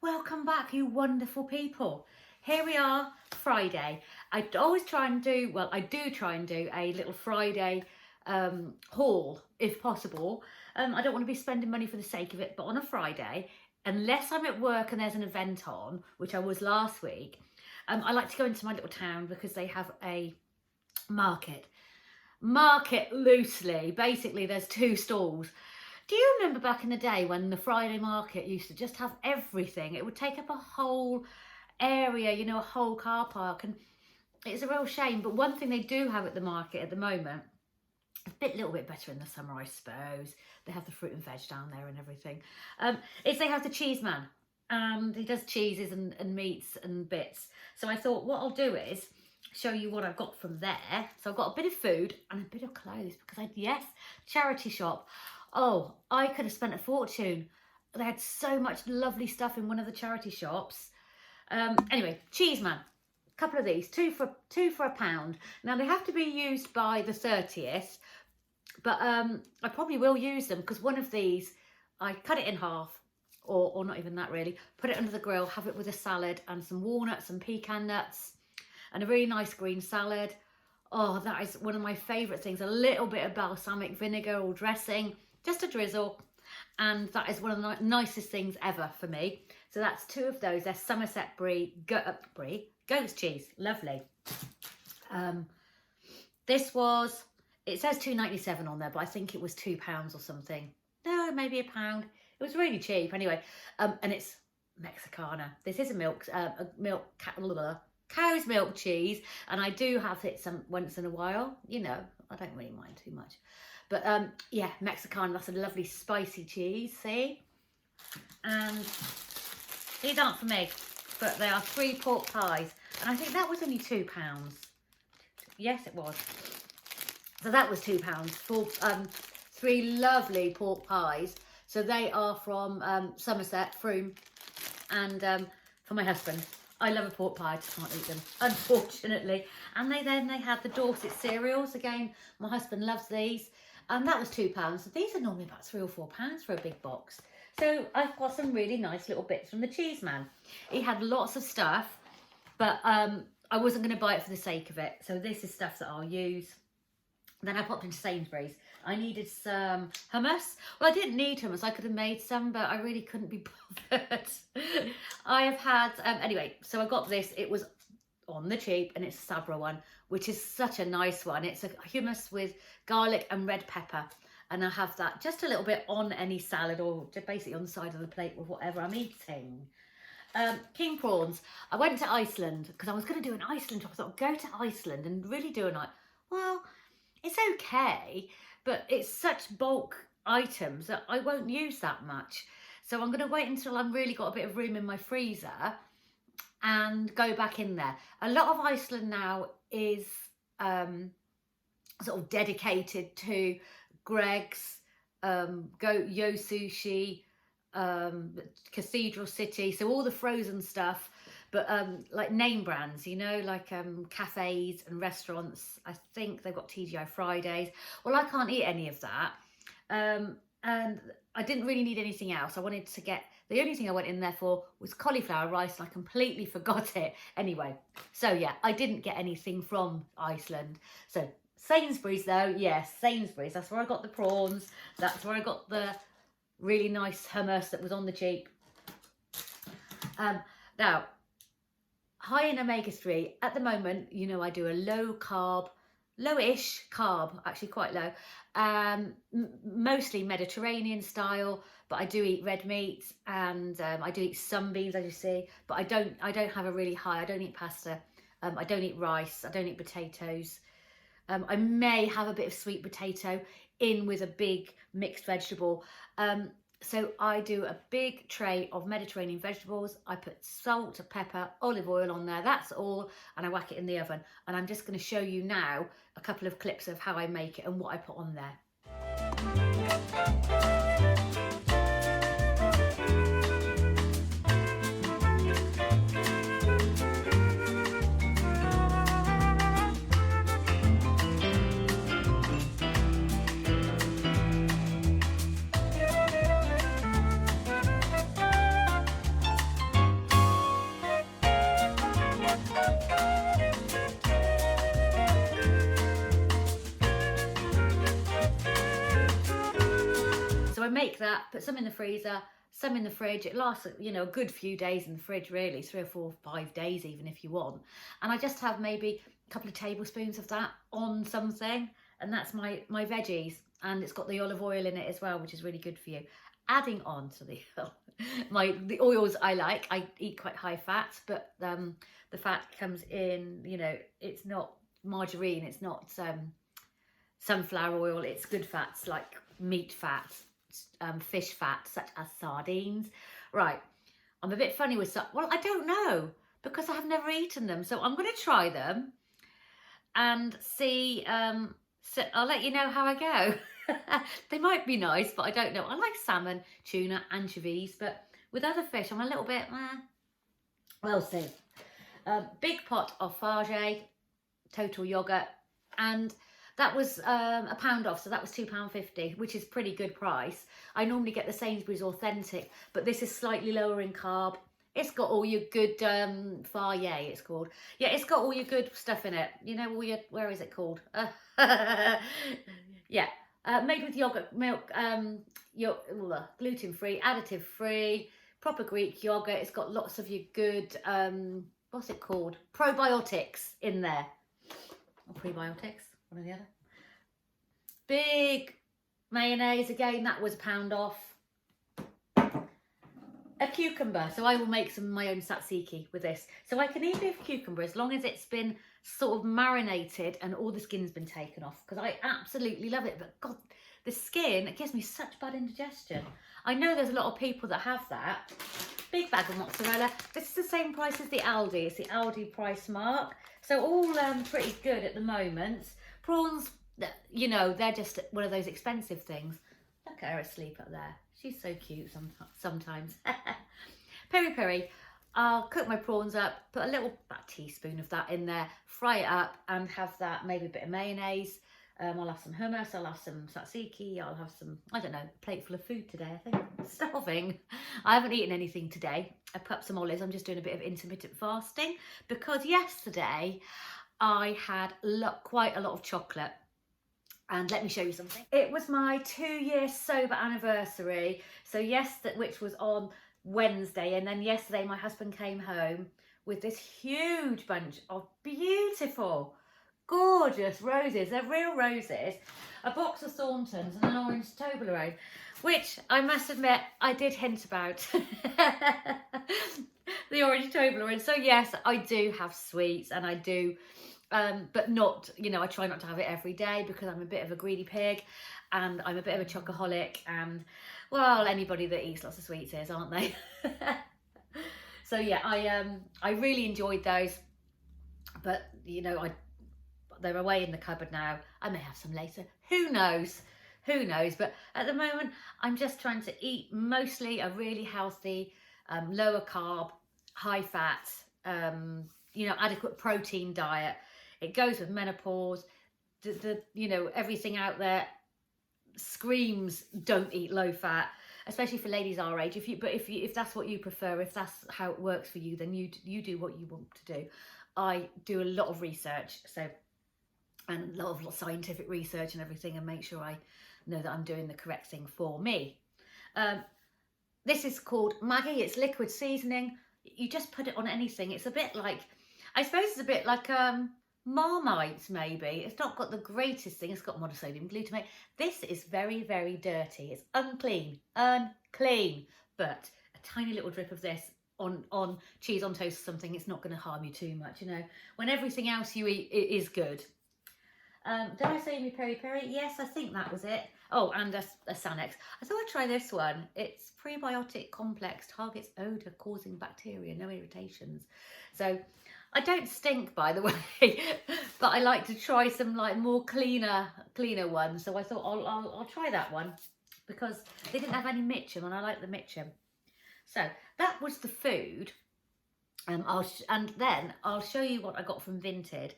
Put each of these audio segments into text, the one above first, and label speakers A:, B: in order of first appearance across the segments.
A: Welcome back, you wonderful people. Here we are, Friday. I always try and do, well, I do try and do a little Friday haul, if possible. I don't want to be spending money for the sake of it, but on a Friday, unless I'm at work and there's an event on, which I was last week, I like to go into my little town because they have a market. Market loosely, basically there's two stalls. Do you remember back in the day when the Friday market used to just have everything? It would take up a whole area, you know, a whole car park, and it's a real shame. But one thing they do have at the market at the moment, a little bit better in the summer, I suppose. They have the fruit and veg down there and everything. Is they have the cheese man, and he does cheeses and meats and bits. So I thought what I'll do is show you what I've got from there. So I've got a bit of food and a bit of clothes because yes, charity shop. Oh, I could have spent a fortune. They had so much lovely stuff in one of the charity shops. Anyway, cheese man, a couple of these, two for £1. Now they have to be used by the 30th, but I probably will use them because one of these, I cut it in half, or not even that really, put it under the grill, have it with a salad and some walnuts and pecan nuts and a really nice green salad. Oh, that is one of my favourite things. A little bit of balsamic vinegar or dressing, just a drizzle, and that is one of the nicest things ever for me. So that's two of those. They're Somerset brie, goat's cheese, lovely. This was, it says £2.97 on there, but I think it was £2 or something. No, maybe £1. It was really cheap anyway. And it's Mexicana. This is a cow's milk cheese, and I do have it once in a while. You know, I don't really mind too much. But yeah, Mexicana, that's a lovely spicy cheese, see? And these aren't for me, but they are 3 pork pies. And I think that was only £2. Yes, it was. So that was £2 for 3 lovely pork pies. So they are from Somerset, Frome, and for my husband. I love a pork pie, I just can't eat them, unfortunately. And they had the Dorset cereals. Again, my husband loves these. And that was £2. So these are normally about £3 or £4 for a big box. So I've got some really nice little bits from the cheese man. He had lots of stuff, but I wasn't going to buy it for the sake of it. So this is stuff that I'll use. Then I popped into Sainsburys. I needed some hummus. Well, I didn't need hummus. I could have made some, but I really couldn't be bothered. I have had, anyway, so I got this. It was on the cheap, and it's a Sabra one, which is such a nice one. It's a hummus with garlic and red pepper. And I have that just a little bit on any salad or just basically on the side of the plate with whatever I'm eating. King prawns. I went to Iceland because I was going to do an Iceland trip. I thought, go to Iceland and really do a night. Well, it's okay, but it's such bulk items that I won't use that much. So I'm going to wait until I've really got a bit of room in my freezer and go back in there. A lot of Iceland now is sort of dedicated to Greg's, Yo Sushi, Cathedral City, so all the frozen stuff, but like name brands, you know, like cafes and restaurants. I think they've got TGI Fridays. Well, I can't eat any of that, and I didn't really need anything else. I wanted to get, the only thing I went in there for was cauliflower rice, and I completely forgot it anyway. So yeah, I didn't get anything from Iceland. So Sainsburys though, yes, Sainsburys, that's where I got the prawns, that's where I got the really nice hummus that was on the cheap. Now, high in omega-3, at the moment, you know, I do a low carb, lowish carb, actually quite low, mostly Mediterranean style, but I do eat red meat, and I do eat some beans, as you see, but I don't have a really high, I don't eat pasta, I don't eat rice, I don't eat potatoes. I may have a bit of sweet potato in with a big mixed vegetable. So I do a big tray of Mediterranean vegetables. I put salt, pepper, olive oil on there. That's all. And I whack it in the oven. And I'm just going to show you now a couple of clips of how I make it and what I put on there. make that, put some in the freezer, some in the fridge. It lasts, you know, a good few days in the fridge, really, 3 or 4, 5 days even if you want. And I just have maybe a couple of tablespoons of that on something, and that's my veggies. And it's got the olive oil in it as well, which is really good for you. Adding on to the the oils I like, I eat quite high fat, but the fat comes in, you know, it's not margarine, it's not sunflower oil, it's good fats like meat fat, fish fat, such as sardines. Right, I'm a bit funny with well, I don't know, because I have never eaten them, so I'm going to try them and see. So I'll let you know how I go. They might be nice, but I don't know. I like salmon, tuna, anchovies, but with other fish, I'm a little bit, we'll see. Big pot of Farge total yogurt, and that was £1 off, so that was £2.50, which is pretty good price. I normally get the Sainsburys authentic, but this is slightly lower in carb. It's got all your good Farge, it's called. Yeah, it's got all your good stuff in it. You know, all your, where is it called? Yeah, made with yogurt, milk, gluten-free, additive-free, proper Greek yogurt. It's got lots of your good, what's it called? Probiotics in there. Or prebiotics, one or the other. Big mayonnaise, again, that was £1 off. A cucumber, so I will make some of my own tzatziki with this. So I can eat a cucumber as long as it's been sort of marinated and all the skin's been taken off, because I absolutely love it. But God, the skin, it gives me such bad indigestion. I know there's a lot of people that have that. Big bag of mozzarella. This is the same price as the Aldi. It's the Aldi price mark. So all pretty good at the moment. Prawns, you know, they're just one of those expensive things. Look at her asleep up there. She's so cute sometimes. Peri peri. I'll cook my prawns up, put a little teaspoon of that in there, fry it up and have that, maybe a bit of mayonnaise. I'll have some hummus, I'll have some tzatziki, I'll have some, I don't know, a plate full of food today, I think. I'm starving. I haven't eaten anything today. I put up some olives. I'm just doing a bit of intermittent fasting because yesterday I had quite a lot of chocolate. And let me show you something. It was my 2-year sober anniversary. So which was on Wednesday. And then yesterday my husband came home with this huge bunch of beautiful, gorgeous roses. They're real roses. A box of Thorntons and an orange Toblerone, which I must admit I did hint about. The orange Toblerone. So yes, I do have sweets, and I do, but not, you know, I try not to have it every day because I'm a bit of a greedy pig and I'm a bit of a chocoholic, and well, anybody that eats lots of sweets is, aren't they? So yeah, I really enjoyed those, but you know, they're away in the cupboard now. I may have some later. Who knows? Who knows? But at the moment, I'm just trying to eat mostly a really healthy, lower carb, high fat, you know, adequate protein diet. It goes with menopause. You know, everything out there screams don't eat low fat, especially for ladies our age. If that's what you prefer, if that's how it works for you, then you do what you want to do. I do a lot of research, and a lot of scientific research and everything, and make sure I know that I'm doing the correct thing for me. This is called Maggi. It's liquid seasoning. You just put it on anything. It's a bit like, I suppose it's a bit like Marmite, maybe. It's not got the greatest thing. It's got monosodium glutamate. This is very, very dirty. It's unclean, but a tiny little drip of this on cheese on toast or something, it's not going to harm you too much, you know, when everything else you eat is good. Did I say me peri peri? Yes, I think that was it. Oh, and a Sanex. I thought I'd try this one. It's prebiotic complex, targets odour causing bacteria, no irritations. So I don't stink, by the way, but I like to try some like more cleaner ones. So I thought I'll try that one because they didn't have any Mitchum, and I like the Mitchum. So that was the food. And then I'll show you what I got from Vinted.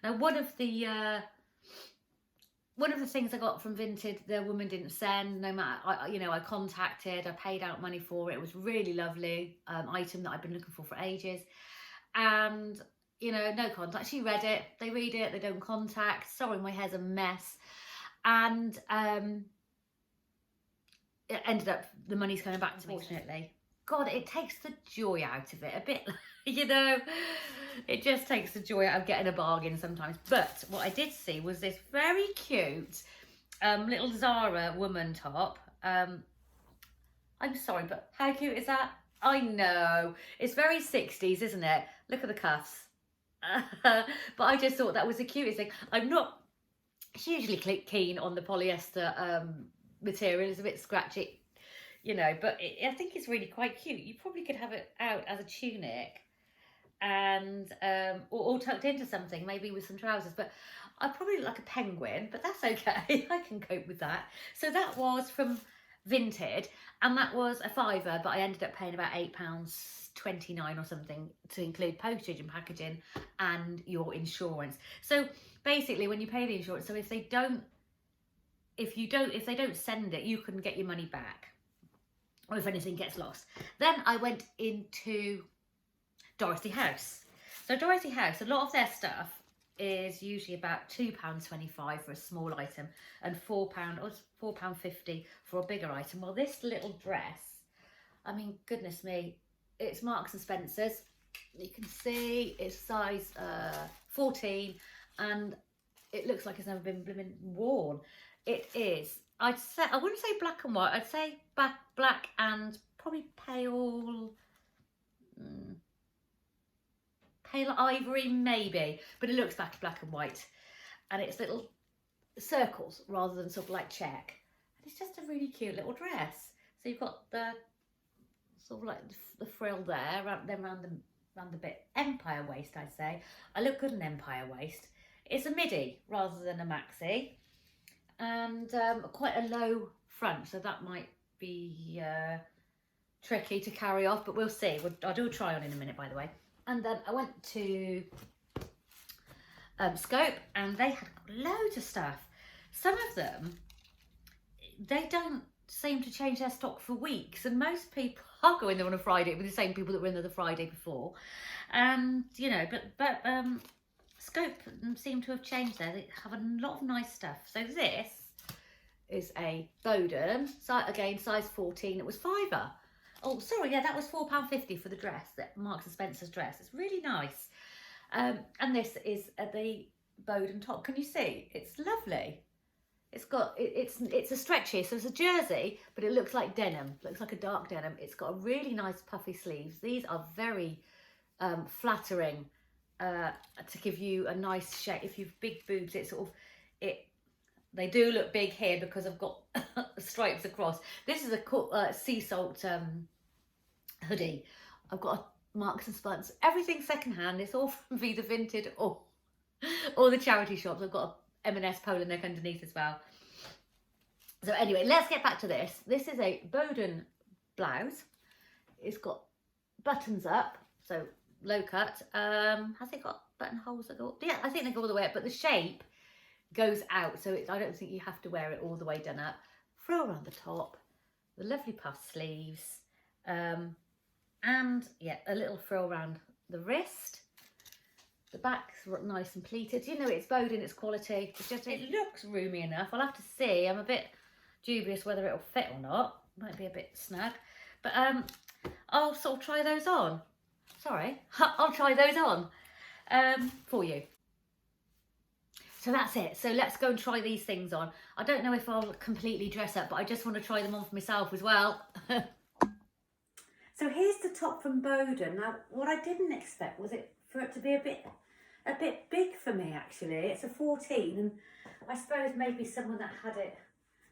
A: Now, one of the things I got from Vinted, the woman didn't send. No matter, I contacted, I paid out money for it. It was really lovely item that I've been looking for ages, and you know, no contact. She read it. They read it. They don't contact. Sorry, my hair's a mess, and it ended up, the money's coming back to me, unfortunately. God, it takes the joy out of it a bit, you know, it just takes the joy out of getting a bargain sometimes. But what I did see was this very cute little Zara woman top. I'm sorry, but how cute is that? I know, it's very 60s, isn't it? Look at the cuffs. But I just thought that was the cutest thing. I'm not hugely keen on the polyester material. It's a bit scratchy, you know, but I think it's really quite cute. You probably could have it out as a tunic and or tucked into something, maybe with some trousers, but I probably look like a penguin, but that's okay. I can cope with that. So that was from Vinted, and that was a £5, but I ended up paying about £8.29 or something to include postage and packaging and your insurance. So basically, when you pay the insurance, so if they don't send it, you can get your money back, or if anything gets lost. Then I went into Dorothy House. So Dorothy House, a lot of their stuff is usually about £2.25 for a small item and £4 or £4.50 for a bigger item. Well, this little dress, I mean, goodness me, it's Marks and Spencer's. You can see it's size 14, and it looks like it's never been worn. It is, I wouldn't say black and white, I'd say black and probably pale ivory maybe, but it looks black and white, and it's little circles rather than sort of like check, and it's just a really cute little dress. So you've got the sort of like the frill there, then round the bit, empire waist, I'd say. I look good in empire waist. It's a midi rather than a maxi, and quite a low front, so that might be tricky to carry off, but we'll see. I'll do a try on in a minute, by the way. And then I went to Scope, and they had loads of stuff. Some of them, they don't seem to change their stock for weeks, and most people are going there on a Friday with the same people that were in there the Friday before. And, you know, but Scope seem to have changed there. They have a lot of nice stuff. So this is a Bowden, so again, size 14. It was £5. Oh, sorry, yeah, that was £4.50 for the dress, that Marks and Spencer's dress. It's really nice. And this is the Bowden top. Can you see? It's lovely. It's got, it's a stretchy, so it's a jersey, but it looks like denim. Looks like a dark denim. It's got a really nice puffy sleeves. These are very flattering to give you a nice shape. If you've big boobs, it's sort of, they do look big here because I've got stripes across. This is a sea salt hoodie. I've got a Marks and Spencer. Everything secondhand. It's all from either Vinted or the charity shops. I've got a M&S polo neck underneath as well. So anyway, let's get back to this. This is a Bowden blouse. It's got buttons up, so low cut. Has it got buttonholes that go? Yeah, I think they go all the way up, but the shape goes out, so I don't think you have to wear it all the way done up. Frill around the top, the lovely puff sleeves, and yeah, a little frill around the wrist. The back's nice and pleated. You know, it's Bowden, it's quality. It's just, it looks roomy enough. I'll have to see. I'm a bit dubious whether it'll fit or not. Might be a bit snug, but I'll sort of try those on. Sorry, I'll try those on for you. So that's it. So let's go and try these things on. I don't know if I'll completely dress up, but I just want to try them on for myself as well. So here's the top from Bowden. Now, what I didn't expect was for it to be a bit big for me, actually. It's a 14, and I suppose maybe someone that had it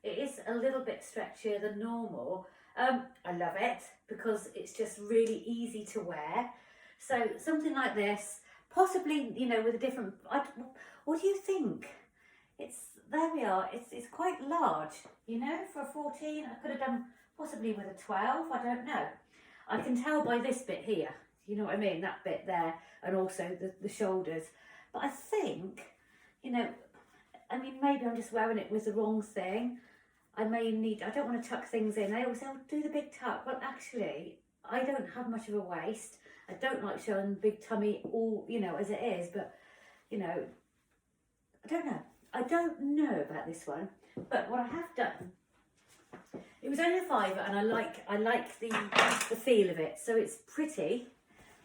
A: is a little bit stretchier than normal. I love it because it's just really easy to wear. So something like this, possibly, you know, with a different, what do you think? There we are, it's quite large, you know, for a 14. I could have done possibly with a 12, I don't know. I can tell by this bit here, you know what I mean, that bit there, and also the shoulders. But I think, you know, I mean, maybe I'm just wearing it with the wrong thing. I don't want to tuck things in. I always say, I'll do the big tuck. Well, actually, I don't have much of a waist. I don't like showing the big tummy all, you know, as it is. But, you know, I don't know. I don't know about this one. But what I have done It was only a fiver, and I like the feel of it. So it's pretty,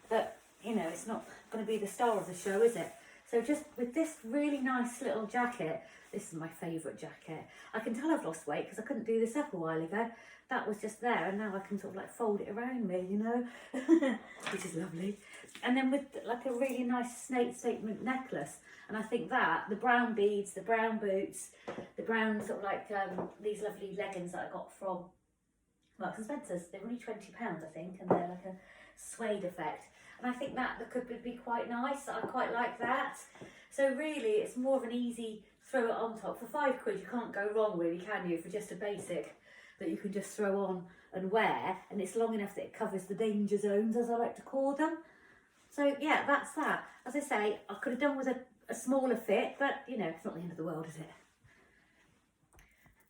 A: but you know, it's not going to be the star of the show, is it? So just with this really nice little jacket, this is my favourite jacket. I can tell I've lost weight because I couldn't do this up a while ago. That was just there, and now I can sort of like fold it around me, you know, which is lovely. And then with like a really nice snake statement necklace. And I think that, the brown beads, the brown boots, the brown sort of like these lovely leggings that I got from Marks and Spencer's. They're only £20, I think, and they're like a suede effect. And I think that could be quite nice. I quite like that. So really, it's more of an easy throw it on top. For £5, you can't go wrong really, can you? For just a basic that you can just throw on and wear, and it's long enough that it covers the danger zones, as I like to call them. So yeah, that's that. As I say, I could have done with a smaller fit, but you know, it's not the end of the world, is it?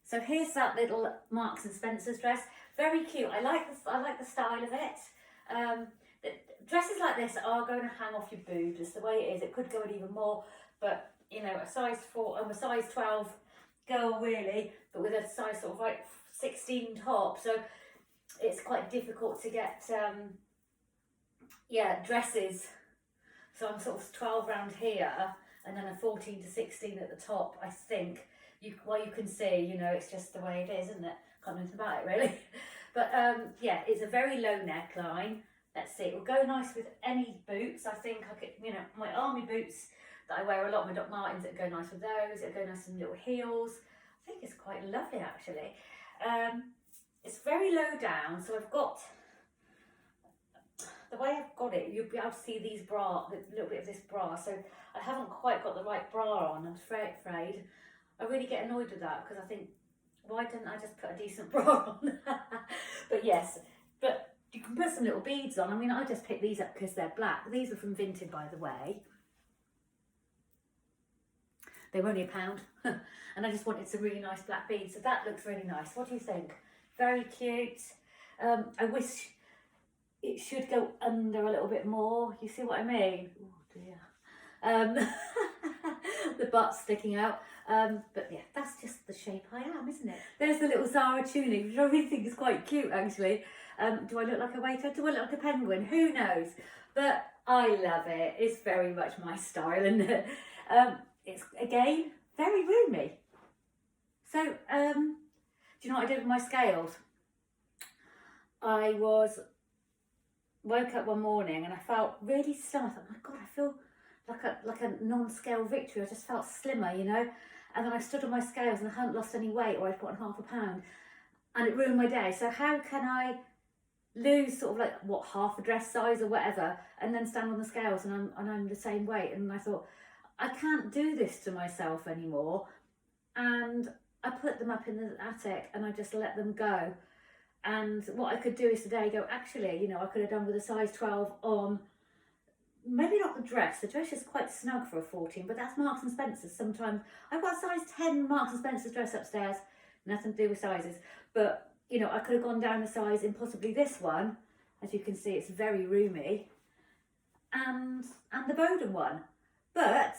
A: So here's that little Marks and Spencer's dress. Very cute. I like the style of it. Dresses like this are going to hang off your boobs. It's the way it is. It could go in even more, but you know, a size 4, I'm a size 12 girl really, but with a size sort of like 16 top, so it's quite difficult to get dresses. So I'm sort of 12 round here, and then a 14 to 16 at the top. I think you can see, you know, it's just the way it is, isn't it? Can't do anything about it really. But yeah, it's a very low neckline. Let's see, it will go nice with any boots. I think I could, you know, my army boots that I wear a lot, my Doc Martens, that go nice with those. It'll go nice in little heels. I think it's quite lovely actually. It's very low down, so I've got, the way I've got it, you'll be able to see these bra, the little bit of this bra, so I haven't quite got the right bra on, I'm afraid. I really get annoyed with that because I think, why didn't I just put a decent bra on? But yes, but you can put some little beads on. I mean, I just picked these up because they're black. These are from Vinted, by the way. They were only £1. And I just wanted some really nice black beads. So that looks really nice. What do you think? Very cute. I wish it should go under a little bit more. You see what I mean? Oh dear. The butt sticking out. But yeah, that's just the shape I am, isn't it? There's the little Zara tunic, which I really think is quite cute actually. Do I look like a waiter? Do I look like a penguin? Who knows? But I love it. It's very much my style, isn't it? It's, again, very roomy. So, do you know what I did with my scales? I woke up one morning and I felt really slim. I thought, my God, I feel like a non-scale victory. I just felt slimmer, you know. And then I stood on my scales and I hadn't lost any weight, or I'd put on £0.5 pound, and it ruined my day. So how can I lose sort of like what, half a dress size or whatever, and then stand on the scales and I'm the same weight? And I thought, I can't do this to myself anymore. And I put them up in the attic and I just let them go. And what I could do is today go, actually, you know, I could have done with a size 12 on, maybe not the dress. The dress is quite snug for a 14, but that's Marks and Spencer's. Sometimes I've got a size 10 Marks and Spencer's dress upstairs, nothing to do with sizes. But, you know, I could have gone down a size in possibly this one. As you can see, it's very roomy. And the Bowden one. But,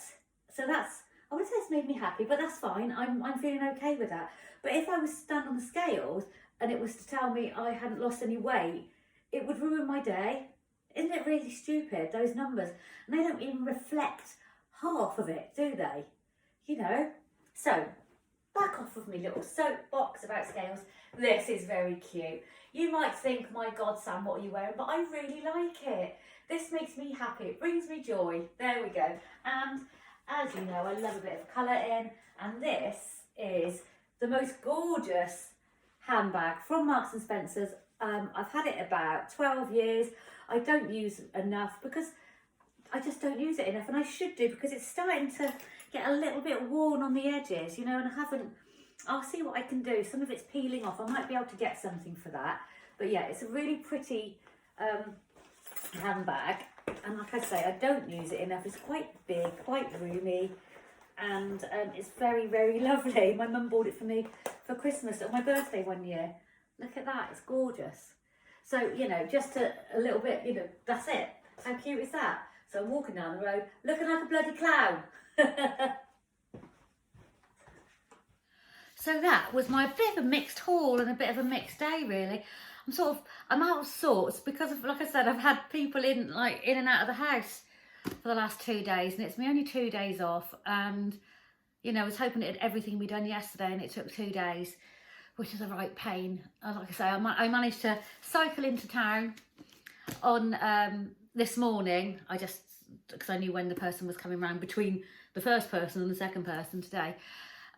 A: so that's, I would say it's made me happy, but that's fine. I'm feeling okay with that. But if I was to stand on the scales and it was to tell me I hadn't lost any weight, it would ruin my day. Isn't it really stupid, those numbers? And they don't even reflect half of it, do they? You know? So, back off of me little soapbox about scales. This is very cute. You might think, my God, Sam, what are you wearing? But I really like it. This makes me happy. It brings me joy. There we go. And as you know, I love a bit of colour in. And this is the most gorgeous handbag from Marks and Spencer's. I've had it about 12 years. I don't use enough because I just don't use it enough, and I should do, because it's starting to get a little bit worn on the edges, you know, and I haven't. I'll see what I can do. Some of it's peeling off. I might be able to get something for that. But yeah, it's a really pretty handbag, and like I say, I don't use it enough. It's quite big, quite roomy, and it's very, very lovely. My mum bought it for me for Christmas or my birthday one year. Look at that, it's gorgeous. So, you know, just a little bit, you know, that's it. How cute is that? So I'm walking down the road looking like a bloody clown. So that was my bit of a mixed haul and a bit of a mixed day, really. I'm out of sorts because of, like I said, I've had people in and out of the house for the last 2 days, and it's my only 2 days off. And you know, I was hoping everything would be done yesterday, and it took 2 days, which is a right pain. Like I say, I managed to cycle into town on this morning. Because I knew when the person was coming round between the first person and the second person today,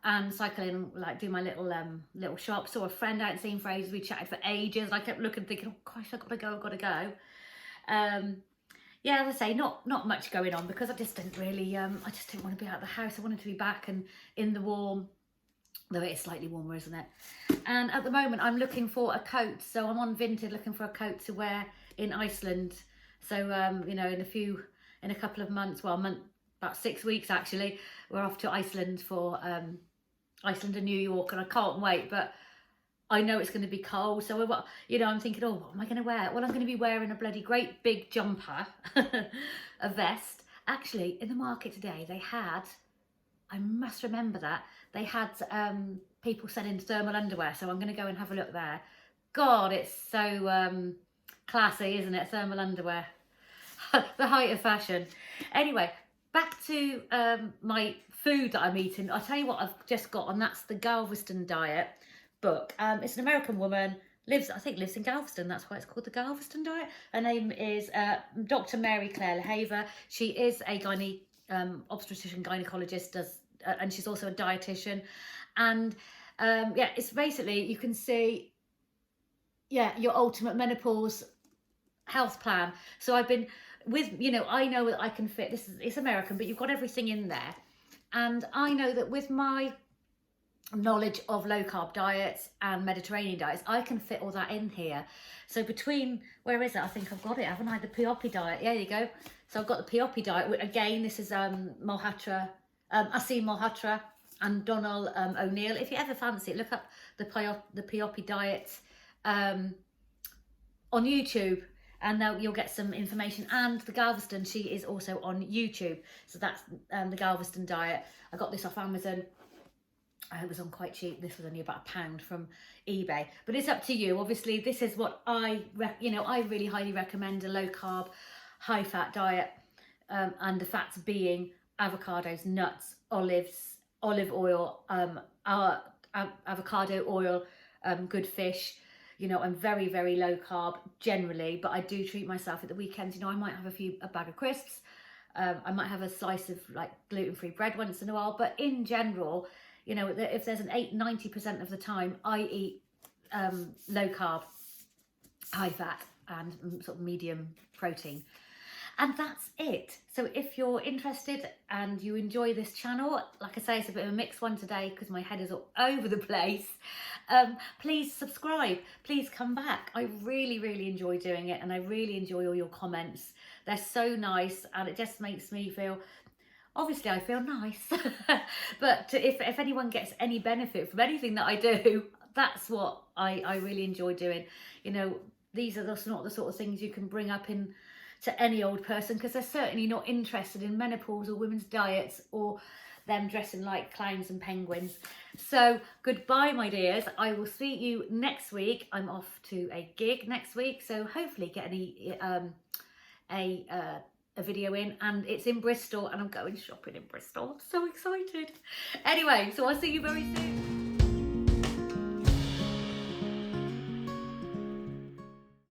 A: and cycle in, like, do my little shop. Saw a friend out in Sainsburys. We chatted for ages. I kept looking, thinking, oh gosh, I've got to go. Yeah, as I say, not much going on because I just didn't really, I just didn't want to be out of the house. I wanted to be back and in the warm, though it's slightly warmer, isn't it? And at the moment, I'm looking for a coat. So I'm on Vinted looking for a coat to wear in Iceland. So, you know, in a couple of months, well, about 6 weeks actually, we're off to Iceland for Iceland and New York, and I can't wait. But I know it's going to be cold, so you know, I'm thinking, oh, what am I going to wear? Well, I'm going to be wearing a bloody great big jumper, a vest. Actually, in the market today, they had, I must remember that, they had people selling thermal underwear, so I'm going to go and have a look there. God, it's so classy, isn't it? Thermal underwear, the height of fashion. Anyway, back to my food that I'm eating. I'll tell you what I've just got, and that's the Galveston diet book. It's an American woman, I think lives in Galveston. That's why it's called the Galveston diet. Her name is Dr. Mary Claire LaHaver. She is a obstetrician gynecologist, and she's also a dietitian. And yeah, it's basically, you can see, yeah, your ultimate menopause health plan. So I've been with, you know, I know that I can fit, it's American, but you've got everything in there. And I know that with my knowledge of low carb diets and Mediterranean diets, I can fit all that in here. So between, where is it? I think I've got it, haven't I? The Piopi diet. Yeah, there you go. So I've got the Piopi diet. Again, this is Malhotra, Asim Malhotra and Donald O'Neill. If you ever fancy it, look up the Piopi diet on YouTube, and you'll get some information. And the Galveston, she is also on YouTube. So that's the Galveston diet. I got this off Amazon. It was on quite cheap. This was only about £1 from eBay, but it's up to you. Obviously, this is what I really highly recommend: a low carb, high fat diet, and the fats being avocados, nuts, olives, olive oil, avocado oil, good fish. You know, I'm very, very low carb generally, but I do treat myself at the weekends. You know, I might have a bag of crisps. I might have a slice of like gluten-free bread once in a while, but in general, you know, if there's an 90% of the time, I eat low carb, high fat, and sort of medium protein. And that's it. So if you're interested and you enjoy this channel, like I say, it's a bit of a mixed one today because my head is all over the place. Please subscribe. Please come back. I really, really enjoy doing it, and I really enjoy all your comments. They're so nice, and it just makes me feel, obviously I feel nice, but if anyone gets any benefit from anything that I do, that's what I really enjoy doing. You know, these are not the sort of things you can bring up to any old person, because they're certainly not interested in menopause or women's diets or them dressing like clowns and penguins. So goodbye, my dears. I will see you next week. I'm off to a gig next week, so hopefully get a video in, and it's in Bristol, and I'm going shopping in Bristol. I'm so excited. Anyway, so I'll see you very soon.